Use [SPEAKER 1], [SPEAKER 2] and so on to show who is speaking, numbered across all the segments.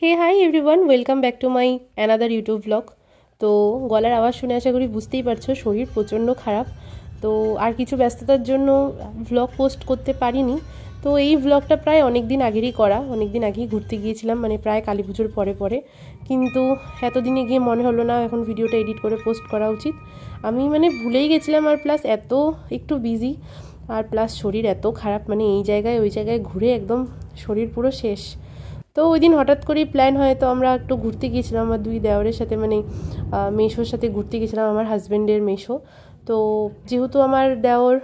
[SPEAKER 1] Hey hi everyone, welcome back to my another YouTube blog. তো গলার আওয়াজ শুনে আশা করি বুঝতেই পারছো শরীর প্রচণ্ড খারাপ। তো আর কিছু ব্যস্ততার জন্য ভ্লগ পোস্ট করতে পারিনি। তো এই ভ্লগটা প্রায় অনেক দিন আগেরই করা, অনেক দিন আগেই ঘুরতে গিয়েছিলাম, মানে প্রায় কালী পুজোর পরে পরে। কিন্তু এতদিনে গিয়ে মনে হলো না এখন ভিডিওটা এডিট করে পোস্ট করা উচিত। আমি মানে ভুলেই গেছিলাম, আর প্লাস এত একটু বিজি, আর প্লাস শরীর এত খারাপ, মানে এই জায়গায় ওই জায়গায় ঘুরে একদম শরীর পুরো শেষ। তো ওই দিন হঠাৎ করেই প্ল্যান হয়, তো আমরা একটু ঘুরতে গিয়েছিলাম আমার দুই দেওরের সাথে, মানে মেশোর সাথে ঘুরতে গিয়েছিলাম, আমার হাজব্যান্ডের মেশো। তো যেহেতু আমার দেওর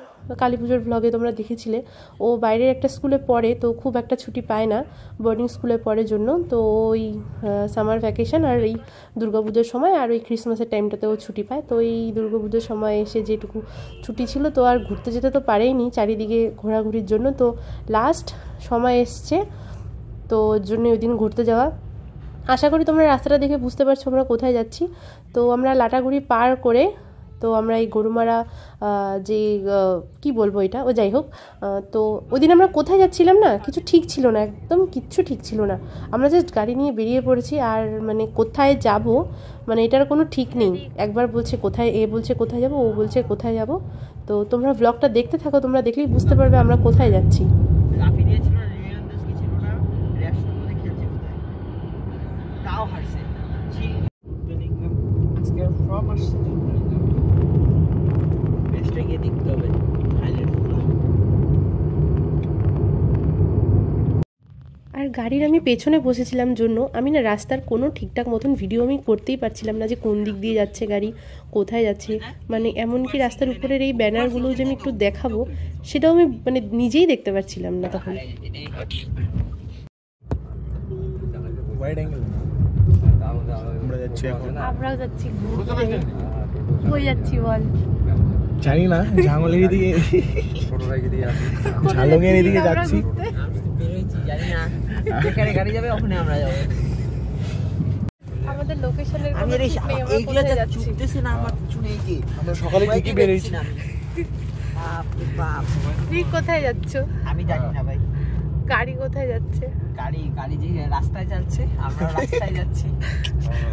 [SPEAKER 1] কালী পুজোর ভ্লগে তোমরা দেখেছিলে, ও বাইরের একটা স্কুলে পড়ে, তো খুব একটা ছুটি পায় না, বোর্ডিং স্কুলে পড়ার জন্য। তো ওই সামার ভ্যাকেশন আর এই দুর্গাপুজোর সময় আর ওই ক্রিসমাসের টাইমটাতেও ছুটি পায়। তো এই দুর্গাপুজোর সময় এসে যেটুকু ছুটি ছিল, তো আর ঘুরতে যেতে তো পারেইনি চারিদিকে ঘোরাঘুরির জন্য। তো লাস্ট সময় এসছে, তো ওর জন্য ওই দিন ঘুরতে যাওয়া। আশা করি তোমরা রাস্তাটা দেখে বুঝতে পারছো আমরা কোথায় যাচ্ছি। তো আমরা লাটাগুড়ি পার করে, তো আমরা এই গরুমারা যে কি বলবো এটা, ও যাই হোক। তো ওই দিন আমরা কোথায় যাচ্ছিলাম না, কিছু ঠিক ছিল না, একদম কিচ্ছু ঠিক ছিল না। আমরা জাস্ট গাড়ি নিয়ে বেরিয়ে পড়েছি, আর মানে কোথায় যাব মানে এটার কোনো ঠিক নেই। একবার বলছে কোথায়, এ বলছে কোথায় যাব, ও বলছে কোথায় যাব। তো তোমরা ব্লগটা দেখতে থাকো, তোমরা দেখলেই বুঝতে পারবে আমরা কোথায় যাচ্ছি। আর গাড়ির আমি পেছনে বসেছিলাম জন্য আমি না রাস্তার কোনো ঠিকঠাক মতন ভিডিও আমি করতেই পারছিলাম না, যে কোন দিক দিয়ে যাচ্ছে গাড়ি, কোথায় যাচ্ছে, মানে এমনকি রাস্তার উপরের এই ব্যানারগুলো যে আমি একটু দেখাবো সেটাও আমি মানে নিজেই দেখতে পাচ্ছিলাম না তখন। আমরাও যাচ্ছি, কই যাচ্ছি বল?
[SPEAKER 2] জানি না, ঝাঙ্গলের এদিকে, ঝালংয়ের এদিকে যাচ্ছি।
[SPEAKER 1] আমাদের লোকেশনের কোনো ঠিক নেই, আমরা কোথায় যাচ্ছি।
[SPEAKER 2] আমরা সকালে কি কি বেরিয়েছি।
[SPEAKER 1] ঠিক কোথায় যাচ্ছ?
[SPEAKER 3] আমি জানি না ভাই।
[SPEAKER 1] গাড়ি কোথায় যাচ্ছে?
[SPEAKER 3] গাড়ি যে রাস্তায় যাচ্ছে, আমরা রাস্তায় যাচ্ছি।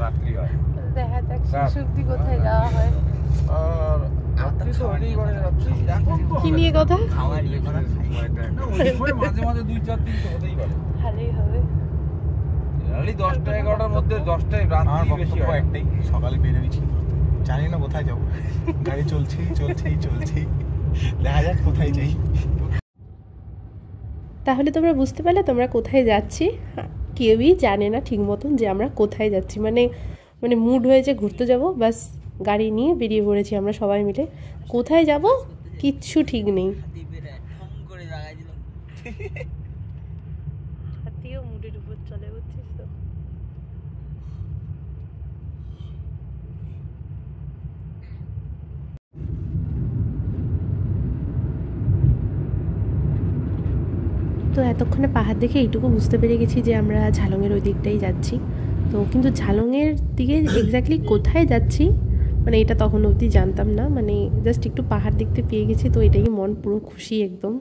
[SPEAKER 2] রাত্রি হয়,
[SPEAKER 1] দেখা যাক সত্যি কোথায় যাওয়া হয়। কি নিয়ে কথা?
[SPEAKER 3] খাওয়া নিয়ে কথা।
[SPEAKER 2] মাঝে মাঝে 2-4 দিন তো হতেই পারে,
[SPEAKER 1] ভালোই হবে।
[SPEAKER 2] 10টা-11টার মধ্যে 10টায় রাত্রি বেশি হয়। একটাই, সকালে বেরিয়েছি, জানি না কোথায় যাবো, গাড়ি চলছেই দেখা যাক কোথায় যাই।
[SPEAKER 1] তাহলে তোমরা বুঝতে পারলে তোমরা কোথায় যাচ্ছি। কেউই জানে না ঠিক মতন যে আমরা কোথায় যাচ্ছি, মানে মানে মুড হয়েছে ঘুরতে যাব, বাস গাড়ি নিয়ে বেরিয়ে পড়েছি আমরা সবাই মিলে। কোথায় যাব কিচ্ছু ঠিক নেই। হাতিও মুডের উপর চলে, বুঝছিস তো। তো এতক্ষণে পাহাড় দেখে এইটুকু বুঝতে পেরে গেছি যে আমরা ঝালংয়ের ওই দিকটাই যাচ্ছি। তো কিন্তু ঝালংয়ের দিকে এক্স্যাক্টলি কোথায় যাচ্ছি মানে এটা তখন অবধি জানতাম না, মানে জাস্ট একটু পাহাড় দেখতে পেয়ে গেছি, তো এটাই মন পুরো খুশি একদম।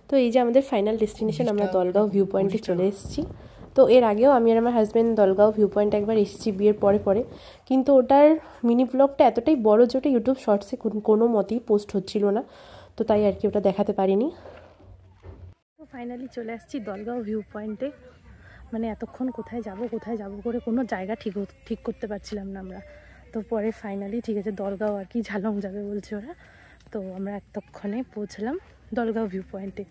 [SPEAKER 1] তো এই যে আমাদের ফাইনাল ডেস্টিনেশন, আমরা দলগাঁও ভিউ পয়েন্টে চলে এসেছি। তো এর আগেও আমি আর আমার হাজব্যান্ড দলগাঁও ভিউ পয়েন্ট একবার এসেছি বিয়ের পরে পরে, কিন্তু ওটার মিনি ব্লগটা এতটাই বড় যে ওটা ইউটিউব শর্টসে কোনো মতেই পোস্ট হচ্ছিল না, তো তাই আর কি ওটা দেখাতে পারিনি। তো ফাইনালি চলে আসছি দলগাঁও ভিউ পয়েন্টে। মানে এতক্ষণ কোথায় যাব করে কোনো জায়গা ঠিক করতে পারছিলাম না আমরা। তো পরে ফাইনালি ঠিক আছে, দলগাঁও আর কি ঝালং যাবে বলছে ওরা। তো আমরা এতক্ষণে পৌঁছলাম দলগাঁও ভিউ পয়েন্টে।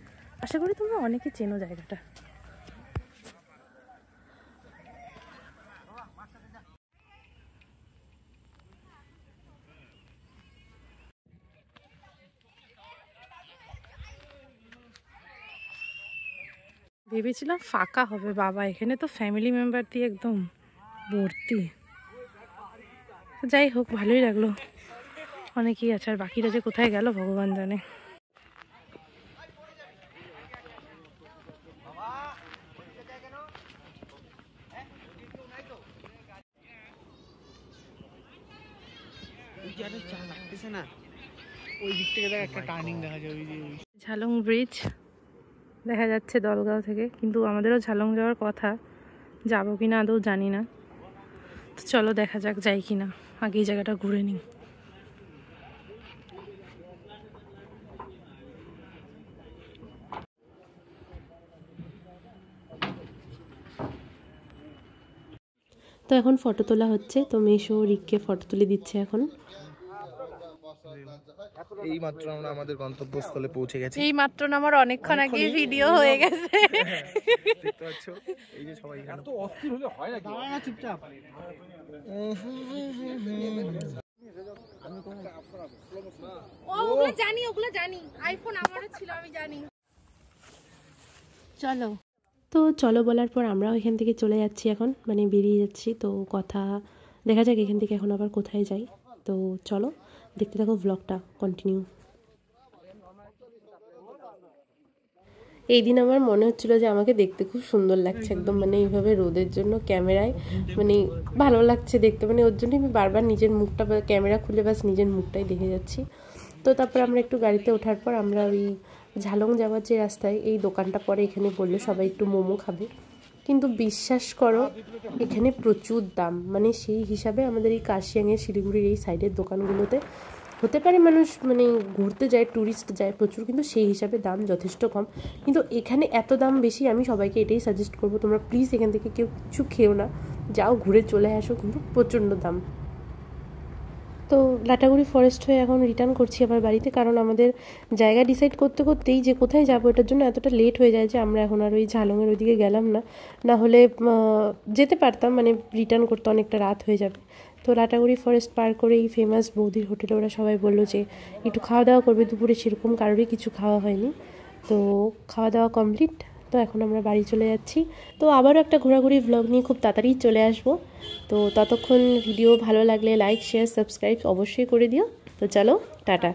[SPEAKER 1] আশা করি তোমরা অনেকে চেনো জায়গাটা। ভেবেছিলাম ফাঁকা হবে, বাবা এখানে তো ফ্যামিলি মেম্বার দিয়ে একদম ভর্তি। যাই হোক, ভালোই লাগলো, অনেকেই আছে, আর বাকিরা যে কোথায় গেল ভগবান জানে।
[SPEAKER 3] চা লাগতেছে না।
[SPEAKER 2] ওই দিক থেকে দেখ একটা টার্নিং দেখা যাবে।
[SPEAKER 1] ঝালং ব্রিজ দেখা যাচ্ছে দলগাঁও থেকে, কিন্তু আমাদেরও ঝালং যাওয়ার কথা, যাবো কিনা আদৌ জানি না। তো চলো দেখা যাক যাই কিনা, আগে এই জায়গাটা ঘুরে নিই। তো এখন ফটো তোলা হচ্ছে, তো মেশো রিককে ফটো তুলে দিচ্ছে এখন।
[SPEAKER 2] এই মাত্র আমরা আমাদের গন্তব্যস্থলে পৌঁছে গেছি।
[SPEAKER 1] এই মাত্র না, আমার অনেকক্ষণ আগে ভিডিও হয়ে গেছে।
[SPEAKER 2] দেখতে পাচ্ছ এই যে সবাই এখানে। এত অস্থির হলে হয় নাকি? দাঁড়া না চুপচাপ।
[SPEAKER 1] ওগুলো জানি আইফোন আমারও ছিল, আমি জানি। চলো তো চলো বলার পর আমরাও এখান থেকে চলে যাচ্ছি এখন, মানে বেরিয়ে যাচ্ছি। তো কথা দেখা যাক এখান থেকে এখন আবার কোথায় যাই। তো চলো দেখতে থাকো ব্লগটা কন্টিনিউ। এই দিন আমার মনে হচ্ছিল যে আমাকে দেখতে খুব সুন্দর লাগছে একদম, মানে এইভাবে রোদের জন্য ক্যামেরায় মানে ভালো লাগছে দেখতে, মানে ওর জন্য আমি বারবার নিজের মুখটা ক্যামেরা খুলে বাস নিজের মুখটাই দেখে যাচ্ছি। তো তারপর আমরা একটু গাড়িতে ওঠার পর আমরা ওই ঝালং যাওয়ার যে রাস্তায় এই দোকানটা পরে, এখানে বললো সবাই একটু মোমো খাবে, কিন্তু বিশ্বাস করো এখানে প্রচুর দাম, মানে সেই হিসাবে আমাদের এই কার্শিয়াংয়ের শিলিগুড়ির এই সাইডের দোকানগুলোতে হতে পারে মানুষ মানে ঘুরতে যায়, ট্যুরিস্ট যায় প্রচুর, কিন্তু সেই হিসাবে দাম যথেষ্ট কম। কিন্তু এখানে এত দাম বেশি, আমি সবাইকে এটাই সাজেস্ট করবো, তোমরা প্লিজ এখান থেকে কেউ কিছু খেও না, যাও ঘুরে চলে আসো, কিন্তু প্রচণ্ড দাম। তো লাটাগুড়ি ফরেস্ট হয়ে এখন রিটার্ন করছি আবার বাড়িতে, কারণ আমাদের জায়গা ডিসাইড করতে করতেই যে কোথায় যাবো এটার জন্য এতটা লেট হয়ে যায় যে আমরা এখন আর ওই ঝালংয়ের ওইদিকে গেলাম না, না হলে যেতে পারতাম, মানে রিটার্ন করতে অনেকটা রাত হয়ে যাবে। তো লাটাগুড়ি ফরেস্ট পার করে এই ফেমাস বৌদির হোটেলে ওরা সবাই বললো যে একটু খাওয়া দাওয়া করবে, দুপুরে সেরকম কারোরই কিছু খাওয়া হয়নি। তো খাওয়া দাওয়া কমপ্লিট, তো এখন আমরা বাড়ি চলে যাচ্ছি। তো আবারও একটা ঘোরাঘুরি ভ্লগ নিয়ে খুব তাড়াতাড়ি চলে আসবো। তো ততক্ষণ ভিডিও ভালো লাগলে লাইক শেয়ার সাবস্ক্রাইব অবশ্যই করে দিও। তো চলো টাটা।